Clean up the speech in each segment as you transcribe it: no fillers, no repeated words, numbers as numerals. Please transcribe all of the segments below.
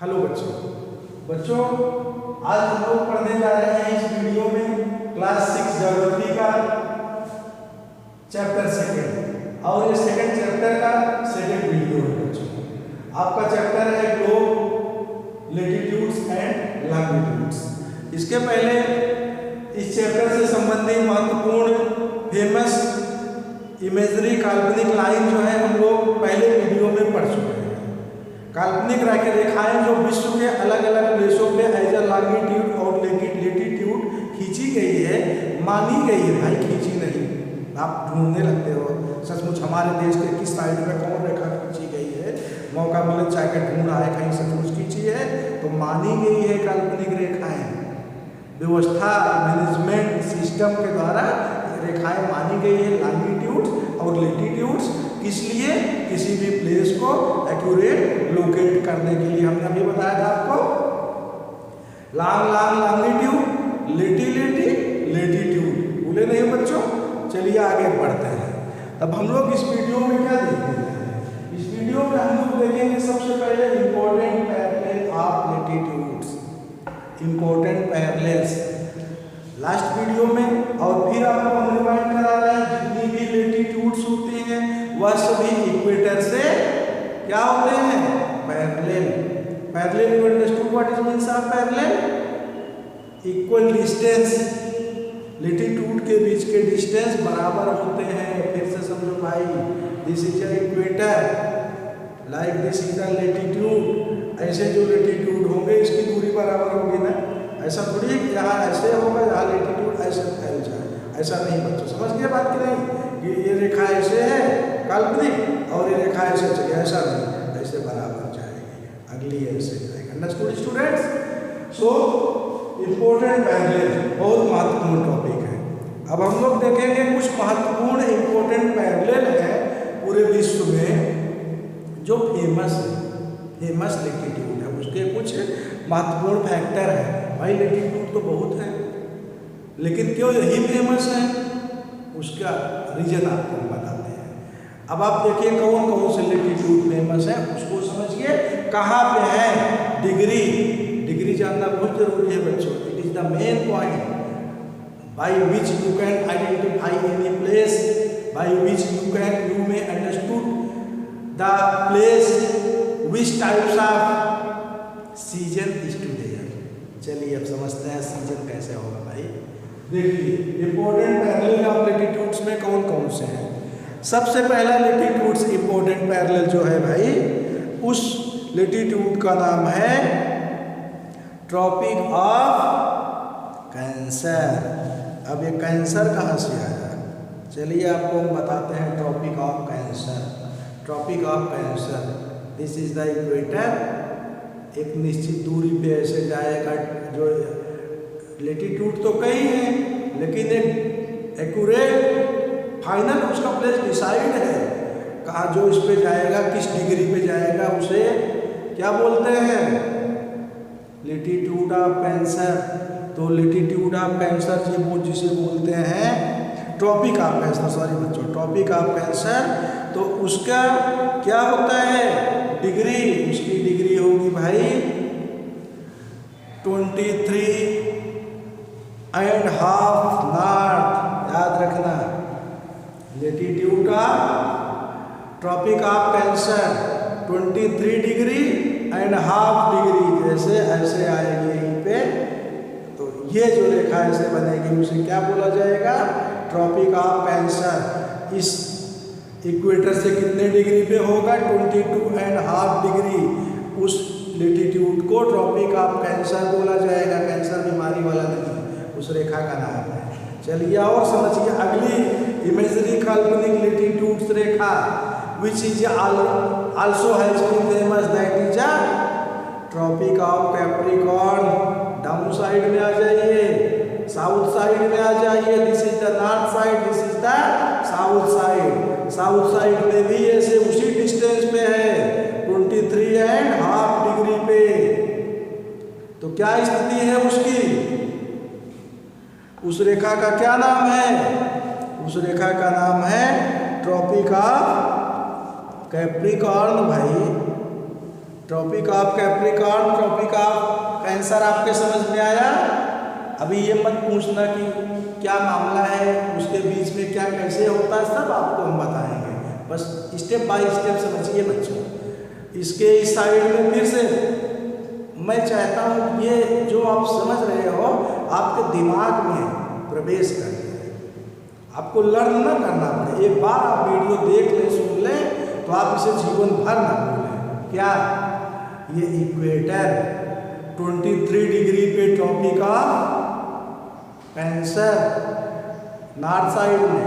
Hello बच्चों आज हम लोग पढ़ने जा रहे हैं इस वीडियो में क्लास 6 ज्योग्राफी का चैप्टर सेकंड और ये सेकंड चैप्टर का सेकंड वीडियो है बच्चों। आपका चैप्टर है ग्लोब लेटिट्यूड्स एंड लॉन्गिट्यूड्स। इसके पहले इस चैप्टर से संबंधित महत्वपूर्ण फेमस इमेजरी काल्पनिक लाइन जो है हम लोग पहले वीडियो में पढ़ चुके हैं। काल्पनिक रेखाएं जो विश्व के अलग अलग प्लेसों पे एज अ लॉन्गिट्यूड और लेटिट्यूड खींची गई है, मानी गई है। भाई खींची नहीं, आप ढूंढने लगते हो सचमुच हमारे देश के किस साइड में कौन रेखा खींची गई है, मौका मिले जाकर ढूंढ रहा है कहीं सचमुच खींची है तो मानी गई है काल्पनिक रेखाएं। व्यवस्था मैनेजमेंट सिस्टम के द्वारा रेखाएं मानी गई है लॉन्गिट्यूड्स और लेटिट्यूड्स। किस लिए? किसी भी प्लेस को एक्यूरेट लोकेट करने के लिए। हमने अभी बताया था आपको लॉन्गिट्यूड लेटिट्यूड भूले नहीं बच्चों। चलिए आगे बढ़ते हैं। अब हम लोग इस वीडियो में क्या देखते हैं? इस वीडियो में हम लोग देखेंगे सबसे पहले important parallel of latitudes, important parallels last video में। और फिर आपको हम रिमाइंड करा रहे हैं जितनी भी लेटिट्यूड्स होती हैं वह सभी इक्वेटर से क्या होते हैं? Parallel. Parallel you understood what is means of parallel? Equal distance, latitude के बीच के डिस्टेंस बराबर होते हैं। फिर से समझो भाई, this is a equator like this is a latitude. ऐसे जो लेटिट्यूड होंगे इसकी दूरी बराबर होगी ना, ऐसा थोड़ी यहाँ ऐसे होगा यहाँ लेटिट्यूड ऐसे फैल जाए, ऐसा नहीं बच्चों। समझ गए बात की नहीं? ये रेखा ऐसे है काल्पनिक और ये रेखा ऐसे चले, ऐसा नहीं, ऐसे बराबर जाएगी, अगली ऐसे जाएगी। Understood students? So important parallel बहुत महत्वपूर्ण टॉपिक है। अब हम लोग देखेंगे कुछ महत्वपूर्ण इम्पोर्टेंट पैरेलल है पूरे विश्व में जो फेमस लेटिट्यूड है, उसके कुछ महत्वपूर्ण फैक्टर है। भाई लेटिट्यूड तो बहुत है लेकिन क्यों यही फेमस है उसका रीजन आपको बताते हैं। अब आप देखिए कौन कौन से लेटिट्यूड फेमस है उसको समझिए। कहाँ पे है? डिग्री जानना बहुत जरूरी है बच्चों। It is the main point by which you can identify any place, by which you may understood the place which types of season is to there. चलिए अब समझते हैं सीजन कैसे होगा भाई। देखिए इंपॉर्टेंट पैरेलल ऑफ लेटिट्यूड्स में कौन कौन से हैं। सबसे पहला लेटिट्यूड्स इंपॉर्टेंट पैरेलल जो है भाई, उस लेटिट्यूड का नाम है ट्रॉपिक ऑफ कैंसर। अब ये कैंसर कहाँ से आया? चलिए आपको हम बताते हैं Tropic of Cancer. Tropic of Cancer, this is the equator. एक निश्चित दूरी पे ऐसे जाएगा। जो लेटिट्यूड तो कई हैं लेकिन एक एक्यूरेट फाइनल उसका प्लेस डिसाइड है कहाँ जो इस पे जाएगा, किस डिग्री पे जाएगा, उसे क्या बोलते हैं? Latitude of cancer. तो लेटिट्यूड ऑफ कैंसर जी वो जिसे बोलते हैं ट्रॉपिक ऑफ कैंसर, सॉरी बच्चों, ट्रॉपिक ऑफ कैंसर। तो उसका क्या होता है? डिग्री, उसकी डिग्री होगी भाई 23.5 नॉर्थ। याद रखना लेटिट्यूड का ट्रॉपिक ऑफ कैंसर 23.5 डिग्री ऐसे ऐसे आएगी यहीं पे। तो ये जो रेखा ऐसे बनेगी उसे क्या बोला जाएगा? Tropic of Cancer. इस इक्वेटर से कितने डिग्री पे होगा? 22.5 डिग्री। उस लेटिट्यूड को ट्रॉपिक ऑफ कैंसर बोला जाएगा। कैंसर बीमारी वाला नहीं, उस रेखा का नाम है। चलिए और समझिए अगली इमेजरी काल्पनिक लेटिट्यूड्स रेखा which is also has been famous, that is a Tropic of Capricorn. Down side में आ जाइए, साउथ साइड में आ जाइए। This is the north side, this is the south side. South side में भी ऐसे उसी डिस्टेंस पे है 23.5 डिग्री पे। तो क्या स्थिति है उसकी? उस रेखा का क्या नाम है? उस रेखा का नाम है ट्रॉपिक ऑफ कैप्रिकॉर्न भाई। Tropic of Capricorn, Tropic of Cancer आपके समझ में आया। अभी ये मत पूछना कि क्या मामला है, उसके बीच में क्या कैसे होता है, सब आपको हम बताएंगे। बस स्टेप बाय स्टेप समझिए बच्चों। इसके इस साइड में फिर से मैं चाहता हूँ ये जो आप समझ रहे हो आपके दिमाग में प्रवेश कर जाए, आपको लर्न ना करना पड़े। एक बार आप वीडियो देख लें, सुन लें तो आप इसे जीवन भर ना भूलें। क्या ये इक्वेटर 23 डिग्री पे Tropic of Cancer north side में,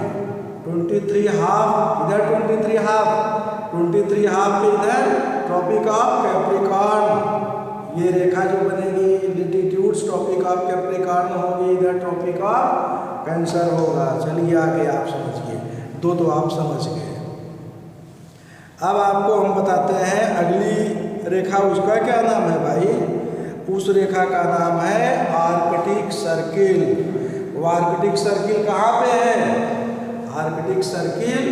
23 हाफ इधर, 23 हाफ पे इधर ट्रॉपिक ऑफ कैप्रिकॉर्न। ये रेखा जो बनेगी लेटीट्यूड्स ट्रॉपिक ऑफ कैप्रिकॉर्न होगी, इधर ट्रॉपिक ऑफ कैंसर होगा। चलिए आगे आप समझिए, दो तो आप समझ गए। अब आपको हम बताते हैं अगली रेखा, उसका क्या नाम है भाई? उस रेखा का नाम है आर्कटिक सर्किल। वो आर्कटिक सर्किल कहाँ पे है? आर्कटिक सर्किल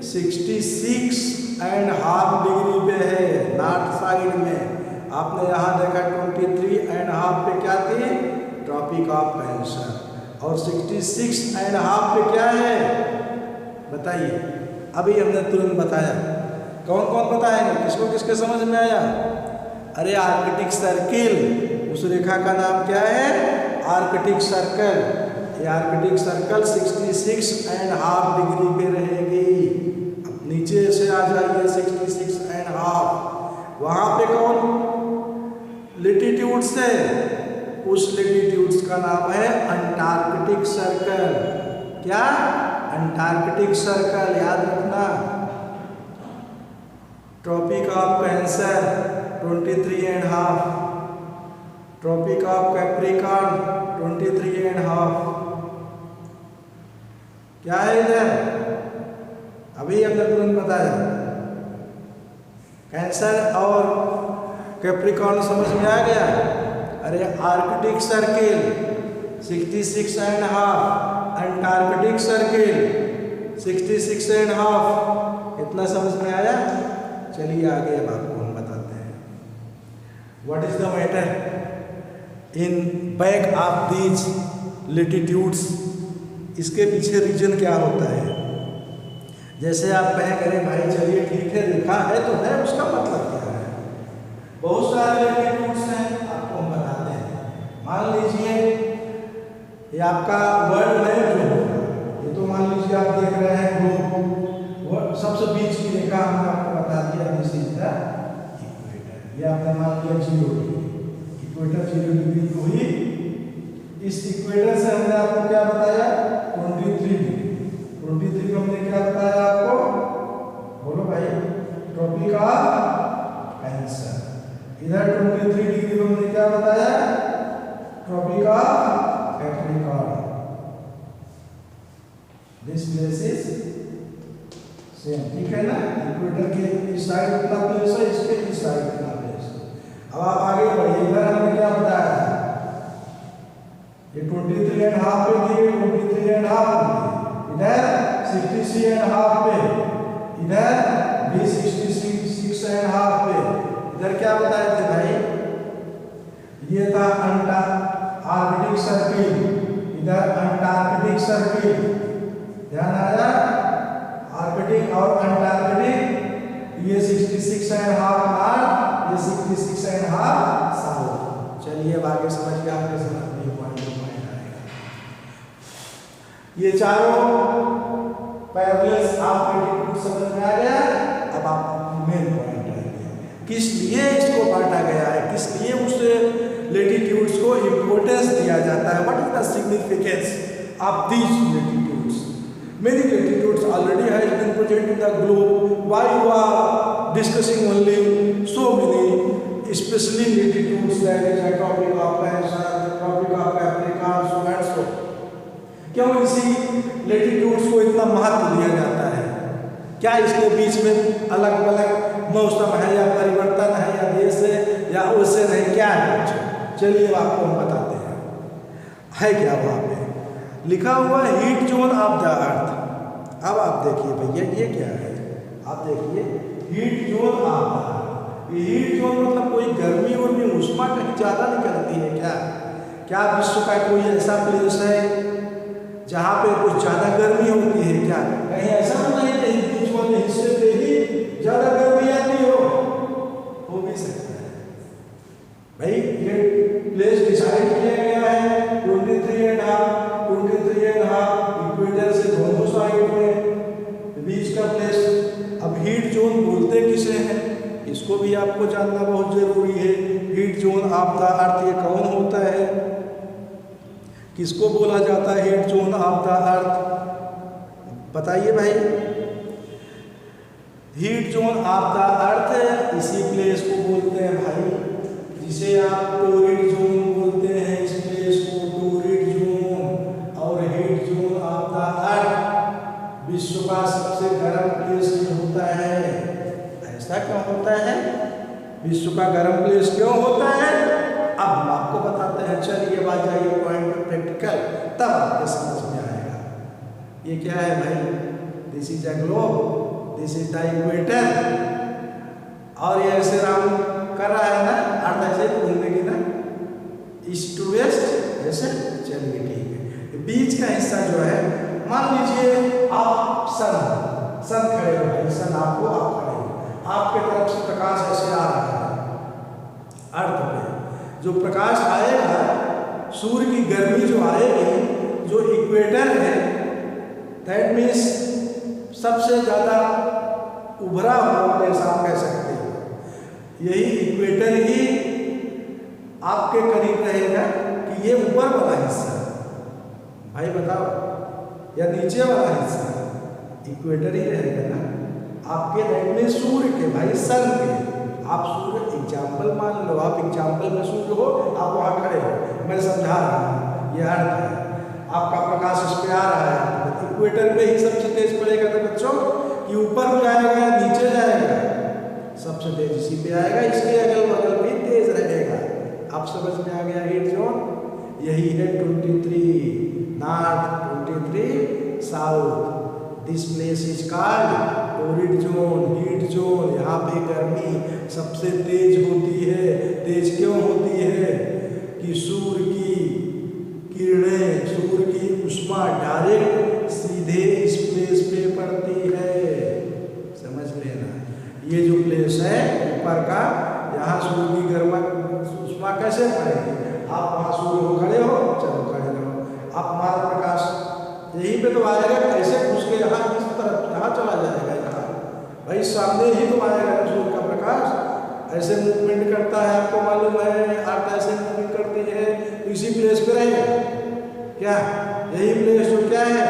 66.5 डिग्री पे है नॉर्थ साइड में। आपने यहाँ देखा 23.5 पे क्या थी? Tropic of Cancer. और 66.5 पे क्या है बताइए? अभी हमने तुरंत बताया। कौन कौन बताएंगे? किसको किसके समझ में आया? अरे आर्कटिक सर्किल, उस रेखा का नाम क्या है? Arctic circle. ये आर्कटिक सर्कल 66.5 डिग्री पे रहेगी। अब नीचे से आ जाइए 66.5, वहाँ पे कौन लेटीट्यूड्स है? उस लेटीट्यूड्स का नाम है अंटार्कटिक सर्कल। क्या? अंटार्कटिक सर्कल, याद रखना। Tropic of Cancer 23.5, Tropic of Capricorn 23.5। क्या है इधर? अभी हमने तुरंत बताया। कैंसर और कैप्रिकॉर्न समझ में आ गया? अरे आर्कटिक सर्किल 66.5, अंटार्कटिक सर्किल 66.5, इतना समझ में आया? चलिए आगे अब आपको हम बताते हैं। What is the matter in back of these latitudes? इसके पीछे रीजन क्या होता है? जैसे आप कहें करें भाई चलिए ठीक है, रेखा है तो है, उसका मतलब क्या है? बहुत सारे लेटीट्यूड्स हैं, आपको हम बताते हैं। मान लीजिए ये आपका वर्ल्ड मैप जो होगा, ये तो मान लीजिए आप देख रहे हैं ग्लोब, वो सबसे बीच की रेखा हमने आपको बता दिया, दिस इज द इक्वेटर। ये आपने मान लिया 0 डिग्री, इक्वेटर 0 डिग्री को ही, इस इक्वेटर से हमने आपको क्या बताया? 23 डिग्री। 23 को हमने क्या बताया आपको? बोलो भाई। Tropic of Cancer. इधर 23 डिग्री को हमने क्या बताया? Tropic of Capricorn. This place is same, ठीक है ना? इक्वेटर के इस साइड कितना प्लेस है, इसके इस साइड कितना प्लेस है। अब आप आगे बढ़िए, इधर हमने क्या बताया? ये 23.5 पे दिए, 23.5 इधर 66.5 पे, इधर भी 66.5 पे। इधर क्या बताए थे भाई? ये था आर्कटिक सर्किल, इधर अंटार्कटिक सर्किल। ध्यान आया? आर्कटिक और अंटार्कटिक, ये 66.5 नॉर्थ, ये 66.5 साउथ। चलिए अब आगे समझिए, आपके समझ में पॉइंट आएगा। ये चारों पैरेलल्स आप लेटीट्यूड समझ में आ गया। अब आप मेन पॉइंट आएंगे, किस लिए इसको बांटा गया है, किस लिए उस लेटीट्यूड्स को इंपॉर्टेंस दिया जाता है? What is the significance of these latitudes? Many latitudes already has been present in the globe. Why you are discussing only so many, especially latitudes that is a tropic of Cancer, tropic of Capricorn, so and so. क्यों इसी latitudes को इतना महत्व दिया जाता है? क्या इसके बीच में अलग अलग मौसम है या परिवर्तन है या देश है या उससे नहीं, क्या है? चलिए आपको हम बताते हैं। है क्या वहाँ पे लिखा हुआ हीट जोन ऑफ द अर्थ। अब आप देखिए भैया ये क्या है? आप देखिए heat zone of the earth, heat zone मतलब कोई गर्मी उर्मी उष्मा कहीं ज़्यादा निकलती है क्या? क्या विश्व का कोई ऐसा प्लेस है जहाँ पे कुछ ज़्यादा गर्मी होती है क्या? कहीं ऐसा तो नहीं कहीं बीच वाले हिस्से पे ही ज़्यादा गर्मी आती हो भी सकता है भाई। ये प्लेस डिसाइड किया गया है 23.5 इक्वेटर से दोनों साइड में बीच का प्लेस। अब हीट जोन बोलते किसे हैं इसको भी आपको जानना बहुत जरूरी है। हीट जोन ऑफ द अर्थ ये कौन होता है, किसको बोला जाता है हीट जोन ऑफ द अर्थ? बताइए भाई। हीट जोन ऑफ द अर्थ इसी प्लेस को बोलते हैं भाई, जिसे आप टोरिड जोन बोलते हैं। इस प्लेस को टोरिड जोन। और हीट जोन ऑफ द अर्थ विश्व का सबसे गर्म प्लेस होता है। ऐसा क्यों होता है? विश्व का गर्म प्लेस क्यों होता है अब हम आपको बताते हैं। चलिए बात जाइए पॉइंट पे प्रैक्टिकल, तब आपको समझ में आएगा। ये क्या है भाई? This is a globe, this is the equator. और ये ऐसे राउंड कर रहा है ना, अर्थ ऐसे घूमेगी ना ईस्ट टू वेस्ट ऐसे। चलिए ठीक है। बीच का हिस्सा जो है, मान लीजिए आप सन खड़े हो भाई, सन आपको आप खड़े हो, आपके तरफ से प्रकाश ऐसे आ रहा है अर्थ पे। जो प्रकाश आएगा, सूर्य की गर्मी जो आएगी, जो इक्वेटर है दैट मीन्स सबसे ज़्यादा उभरा हुआ प्लेस आप कह सकते हो। यही इक्वेटर ही आपके करीब रहेगा कि ये ऊपर वाला हिस्सा भाई बताओ, या नीचे वाला हिस्सा इक्वेटर ही रहेगा ना आपके। दैट मीन्स सूर्य के भाई, सन के। आप सूर्य एग्जाम्पल मान लो, आप एग्जाम्पल में सूर्य हो, आप वहाँ खड़े हो, मैं समझा रहा हूँ ये अर्थ है। आपका प्रकाश इस पे आ रहा है, इक्वेटर पे ही सबसे तेज पड़ेगा तो बच्चों कि ऊपर जाएगा नीचे जाएगा, सबसे तेज इसी पे आएगा। इसके अगल बगल भी तेज रहेगा। आप समझ में आ गया हीट जोन? यही है 23 north, 23 south. This place is called torrid zone, heat zone. यहाँ पे गर्मी सबसे तेज होती है। तेज क्यों होती है? कि सूर्य की किरणें, सूर्य की उष्मा डायरेक्ट सीधे इस प्लेस पे पड़ती है। समझ लेना, ये जो प्लेस है ऊपर का, यहाँ सूर्य की गर्मा उष्मा कैसे पड़ेगी? आप वहाँ सूर्य हो खड़े हो, चलो खड़े रहो, आप हमारा प्रकाश यहीं पे तो आएगा। कैसे घुस के यहाँ इस तरफ यहाँ चला जाएगा, यहाँ भाई सामने ही तो आएगा सूर्य का प्रकाश। ऐसे मूवमेंट करता है, आपको मालूम है, अर्थ ऐसे मूवमेंट करती है, तो इसी प्लेस पे रहेगा क्या? यही प्लेस जो क्या है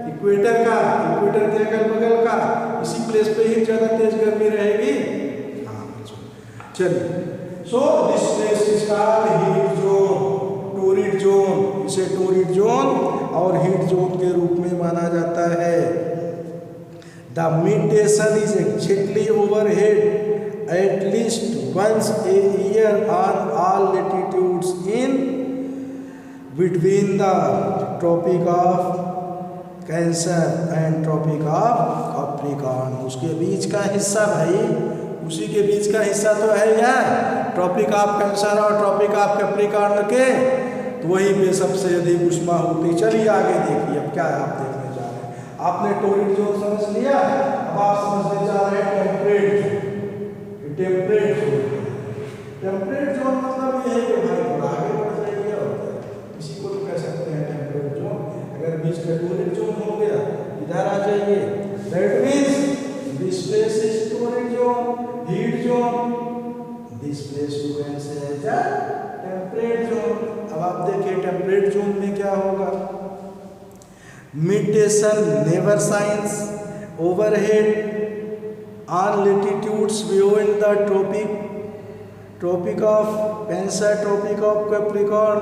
इक्वेटर का, इक्वेटर के अगल बगल का, इसी प्लेस पे ही ज़्यादा तेज गर्मी रहेगी। हाँ चलिए। So this place is called heat zone, torrid zone. इसे टोरिड जोन और हीट जोन के रूप में माना जाता है। The midday is exactly overhead at least once a year on all latitudes in between the Tropic of Cancer and Tropic of Capricorn. उसके बीच का हिस्सा भाई, उसी के बीच का हिस्सा तो है यार ट्रॉपिक ऑफ कैंसर और ट्रॉपिक ऑफ कैप्रिकॉर्न के, तो वहीं पे सबसे अधिक उष्मा होती। चलिए आगे देखिए अब क्या है, आप देखने जा रहे हैं। आपने टोरिड जोन समझ लिया, अब आप समझने जा रहे हैं temperate zone. Temperate zone, temperate zone मतलब ये है कि भाई थोड़ा आगे बढ़ जाइए और इसी को तो कह सकते हैं टेम्परेट जोन। अगर बीच का टोरिड जोन हो गया, इधर आ जाइए, that means this place is torrid zone, heat zone. This place you can say as a temperate zone. अब आप देखिए टेम्परेट जोन में क्या होगा। Midday sun never shines overhead on latitudes beyond the Tropic of Cancer, Tropic of Capricorn.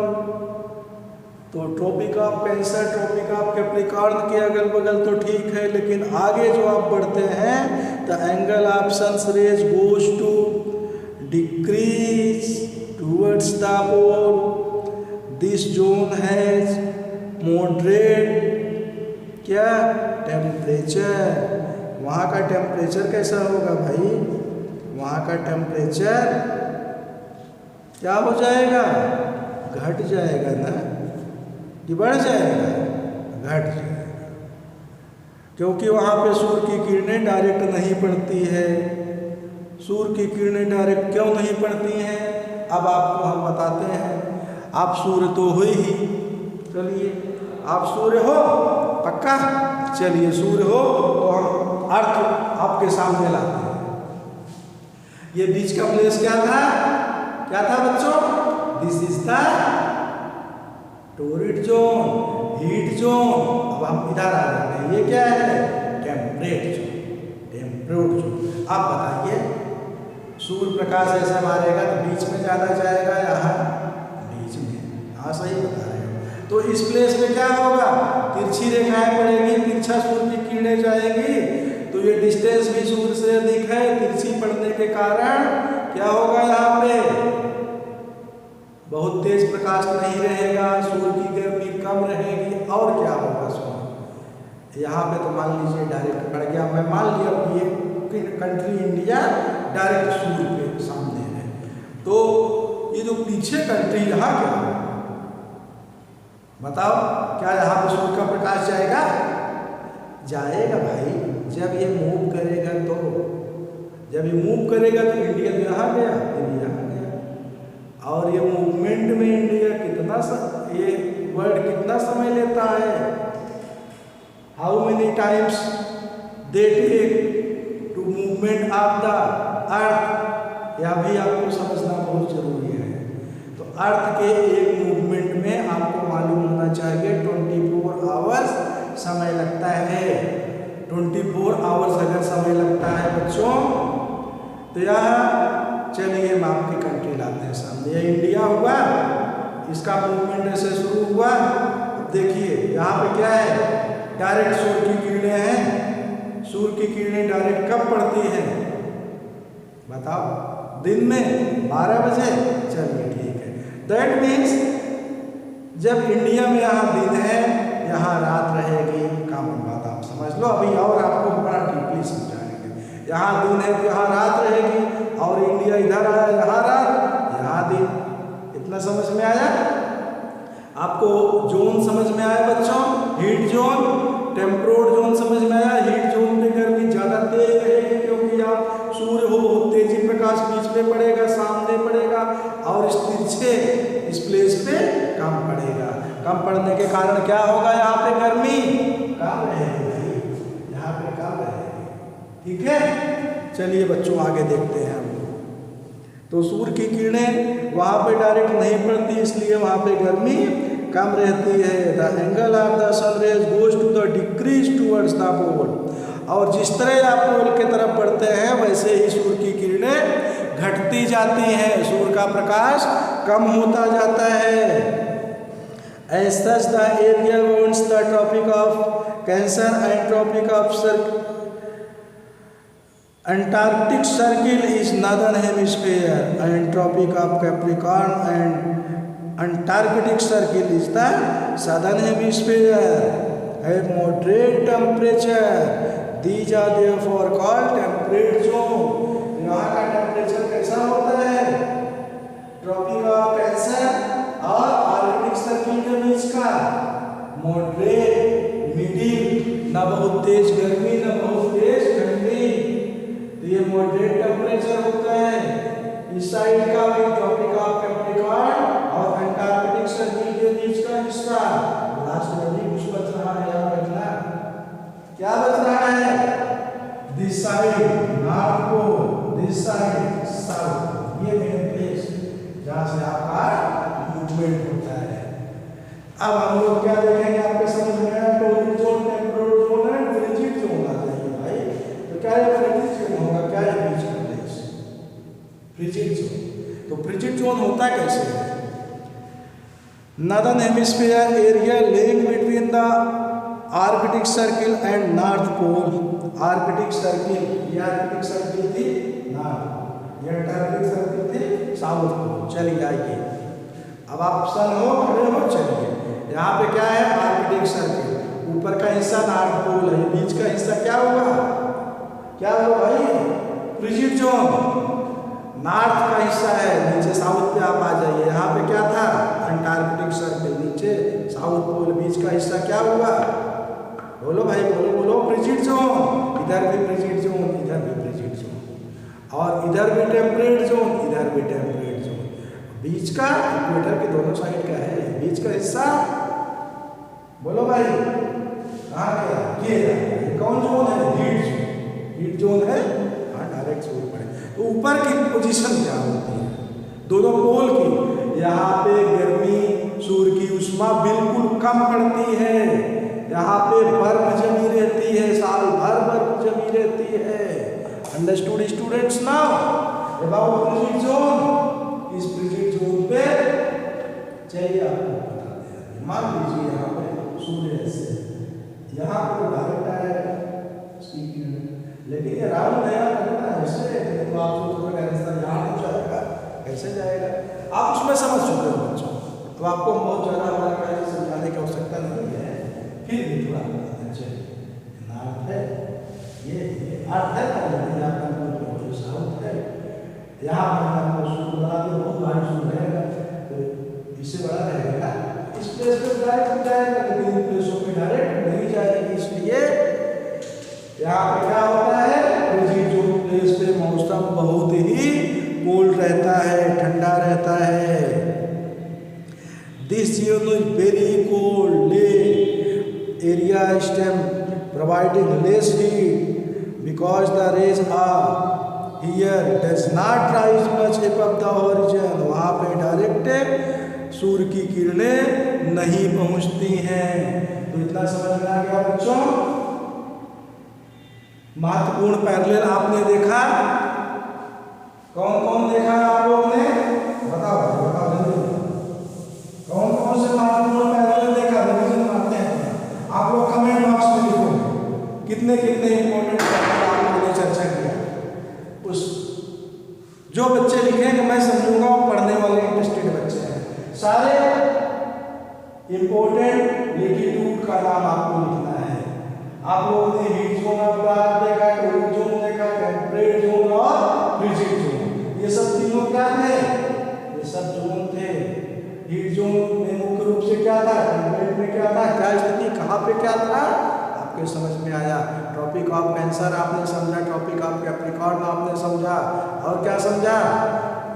तो Tropic of Cancer, Tropic of Capricorn के अगल बगल तो ठीक है, लेकिन आगे जो आप बढ़ते हैं the angle of sun's rays goes to decrease towards the pole. This zone has moderate क्या टेम्परेचर। वहाँ का टेम्परेचर कैसा होगा भाई? वहाँ का टेम्परेचर क्या हो जाएगा, घट जाएगा ना, कि बढ़ जाएगा, घट जाएगा, क्योंकि वहाँ पे सूर्य की किरणें डायरेक्ट नहीं पड़ती है। सूर्य की किरणें डायरेक्ट क्यों नहीं पड़ती हैं, अब आपको हम बताते हैं। आप सूर्य तो हो ही, चलिए आप सूर्य हो पक्का, चलिए सूर्य हो तो हम अर्थ आपके सामने लाते हैं। ये बीच का प्लेस क्या था बच्चों, this is the torrid zone, heat zone. अब हम इधर आ जाते हैं, ये क्या है, टेम्परेट जोन। आप बताइए सूर्य प्रकाश ऐसे मारेगा तो बीच में ज़्यादा जाएगा, यहाँ बीच में, हाँ सही बता रहे हो। तो इस प्लेस में क्या होगा, तिरछी रेखाएं पड़ेगी, तिरछा सूर्य की किरणें जाएगी, तो ये डिस्टेंस भी सूर्य से अधिक है, तिरछी पड़ने के कारण क्या होगा, यहाँ पे बहुत तेज प्रकाश नहीं रहेगा, सूर्य की गर्मी कम रहेगी, और क्या होगा सूर्य यहाँ पे तो मान लीजिए डायरेक्ट पड़ गया। मैं मान लिया ये कंट्री इंडिया डायरेक्ट सूर्य के सामने है, तो ये जो पीछे कंट्री यहाँ क्या है बताओ, क्या यहाँ पे सूर्य का प्रकाश जाएगा, जाएगा भाई, जब ये मूव करेगा तो, जब ये मूव करेगा तो इंडिया तो यहाँ गया, फिर यहाँ गया, और ये मूवमेंट में इंडिया कितना ये वर्ल्ड कितना समय लेता है, how many times they take to movement of the earth, यह भी आपको समझना बहुत जरूरी है। तो अर्थ के एक मूवमेंट में आपको मालूम होना चाहिए 24 आवर्स समय लगता है। 24 आवर्स अगर समय लगता है बच्चों, तो यह चलिए हम आपकी कंट्री लाते हैं सामने, यह इंडिया हुआ, इसका मूवमेंट ऐसे शुरू हुआ। अब देखिए यहाँ पे क्या है, डायरेक्ट सूर्य की किरणें हैं, सूर्य की किरणें डायरेक्ट कब पड़ती हैं बताओ, दिन में 12 बजे, चलिए ठीक है। दैट मीन्स जब इंडिया में यहाँ दिन है, यहाँ रात रहेगी, कॉमन बात आप समझ लो, अभी और आपको बड़ा डीपली समझाएंगे। यहाँ दिन है तो यहाँ रात रहेगी, और इंडिया इधर आया, यहाँ रात यहाँ दिन, इतना समझ में आया आपको। जोन समझ में आया बच्चों, हीट जोन, टेम्परेट जोन समझ में आया। हीट जोन में गर्मी ज़्यादा तेज रहेगी, क्योंकि आप सूर्य हो, बहुत तेजी प्रकाश बीच में पड़ेगा, सामने पड़ेगा, और इस तिरछे इस प्लेस पे कम पड़ेगा। कम पड़ने के कारण क्या होगा, यहाँ पे गर्मी कम रहेगी, यहाँ पे कम रहेगी, ठीक है। चलिए बच्चों आगे देखते हैं हम। तो सूर्य की किरणें वहाँ पे डायरेक्ट नहीं पड़ती, इसलिए वहाँ पे गर्मी कम रहती है। The angle of the sun rays goes to the decrease towards the pole, और जिस तरह आप पोल के तरफ बढ़ते हैं वैसे ही सूर्य की किरणें घटती जाती हैं, सूर्य का प्रकाश कम होता जाता है। As such the area owns the Tropic of Cancer and Tropic of Antarctic Circle is northern hemisphere, and Tropic of Capricorn and Antarctic Circle is the southern hemisphere. Have moderate temperature. These are therefore called temperate zone. यहाँ का temperature कैसा होता है, Tropic of Cancer और Arctic circle के बीच का moderate, middle, न बहुत तेज गर्मी न बहुत तेज ठंडी, तो ये मॉडरेट टेम्परेचर होता है। इस साइड का भी ट्रॉपिक ऑफ कैप्रिकॉर्न और अंटार्कटिक सर्किल के बीच का हिस्सा। लास्ट में भी कुछ बच रहा है, याद रखना क्या बच रहा है, this side north pole, this side south, ये मेन प्लेस जहाँ से आपका मूवमेंट होता है। अब हम लोग क्या देखेंगे, आपके समझ में आया, टोरिड जोन, टेम्परेट जोन है, फ्रिजिड जोन आ जाएगी भाई। तो क्या है फ्रिजिड जोन होगा, क्या है बीच का प्लेस, फ्रिजिड जोन। तो फ्रिजिड जोन होता कैसे है, northern hemisphere area lying between the Arctic circle and north pole. Arctic circle, ये आर्कटिक सर्किल थी नॉर्थ, ये अंटार्कटिक सर्किल थी साउथ पोल। चलिए आइए, अब आप सन हो खड़े हो, चलिए यहाँ पे क्या है, आर्कटिक सर्किल, ऊपर का हिस्सा नॉर्थ पोल है, बीच का हिस्सा क्या होगा, क्या होगा भाई, फ्रिजिड जोन। नॉर्थ का हिस्सा है, नीचे साउथ पे आप आ जाइए। यहाँ पे क्या था, अंटार्कटिक सर्कल, नीचे साउथ पोल, बीच का हिस्सा क्या हुआ, बोलो भाई बोलो बोलो, फ्रिजिड जोन। इधर भी फ्रिजिड जोन, इधर भी फ्रिजिड जोन, और इधर भी टेम्परेट जोन, इधर भी टेम्परेट जोन। बीच का इक्वेटर के दोनों साइड का है, बीच का हिस्सा बोलो भाई कहाँ गया, ये कौन जोन है, हीट जोन। हीट जोन है, हाँ डायरेक्ट सूर्य पड़े। तो ऊपर की पोजीशन क्या होती है दोनों पोल की, यहाँ पे गर्मी सूर्य की उष्मा बिल्कुल कम पड़ती है, यहाँ पे बर्फ जमी रहती है, साल भर बर्फ जमी रहती है। Understood students now about frigid zone. इस फ्रिजिड जोन पे चलिए आपको बताते हैं। मान लीजिए यहाँ पे सूर्य से यहाँ पे डायरेक्ट आएगा उसकी किरण, लेकिन ये राउंड नया करना है ऐसे, तो आप सोचोगे यहाँ हो जाएगा, कैसे जाएगा, आप उसमें समझ चुके हो बच्चों, तो आपको बहुत ज़्यादा हमारे पहले समझाने की आवश्यकता नहीं है। फिर भी थोड़ा नॉर्थ है, ये अर्थ है, साउथ है, यहाँ पर आपको सूर्य बना के बहुत भारी सूर्य रहेगा, तो इससे बड़ा रहेगा, इस प्लेस पे डायरेक्ट जाएगा, लेकिन इन प्लेसों पे डायरेक्ट नहीं जाएगी। इसलिए यहाँ पे क्या होता है, फ्रिजिड जोन प्लेस पे मौसम बहुत ही कोल्ड रहता है, ठंडा रहता है। This zone is very cold, area stem providing less heat because the rays are here does not rise much above the horizon। वहाँ पे डायरेक्ट सूर्य की किरणें नहीं पहुँचती हैं। तो इतना समझ में आ गया बच्चों। महत्वपूर्ण पैरेलल आपने देखा, कौन कौन देखा आप लोगों ने, बताओ बताओ जल्दी, कौन कौन से महत्वपूर्ण पैरेलल देखा, रिवीजन मारते हैं आप लोग, कमेंट बॉक्स में लिखो कितने कितने इंपॉर्टेंट आप लोगों ने चर्चा किया। उस जो बच्चे लिखेंगे मैं समझूंगा वो पढ़ने वाले इंटरेस्टेड बच्चे हैं। सारे इंपॉर्टेंट लेटीट्यूड का नाम आपको लिखना है। आप लोगों ने हीट जोन देखा, कोल्ड जोन देखा, टेम्परेट जोन और फ्रिजिड जोन, ये सब तीनों क्या थे, ये सब जोन थे। हीट जोन में मुख्य रूप से क्या था, टेम्परेट में क्या था, क्या स्थिति कहाँ पे क्या था, आपके समझ में आया। टॉपिक ऑफ कैंसर आपने समझा, टॉपिक ऑफ कैप्रिकॉर्न आपने समझा, और क्या समझा,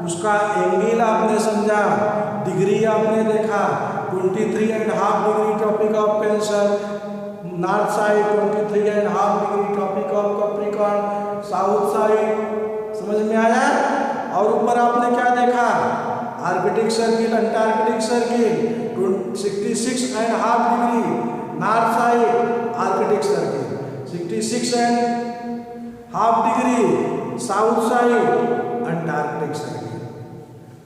उसका एंगल आपने समझा, डिग्री आपने देखा, 23.5 degree topic of Cancer, north side 23.5 degree topic of Capricorn, south side, समझ में आया। और ऊपर आपने क्या देखा, Arctic circle, Antarctic circle 66.5 degree, north side Arctic circle 66.5 degree, south side Antarctic circle.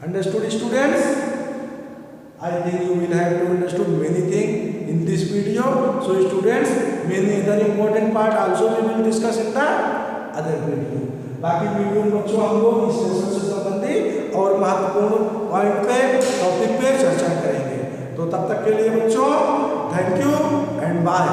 Understood students? I think you will have to understood many things in this video. So students, many other important part also we will discuss in the other video. बाकी video में बच्चों हम लोग इस session से संबंधित और महत्वपूर्ण पॉइंट पे, टॉपिक पे चर्चा करेंगे। तो तब तक के लिए बच्चों थैंक यू एंड बाय।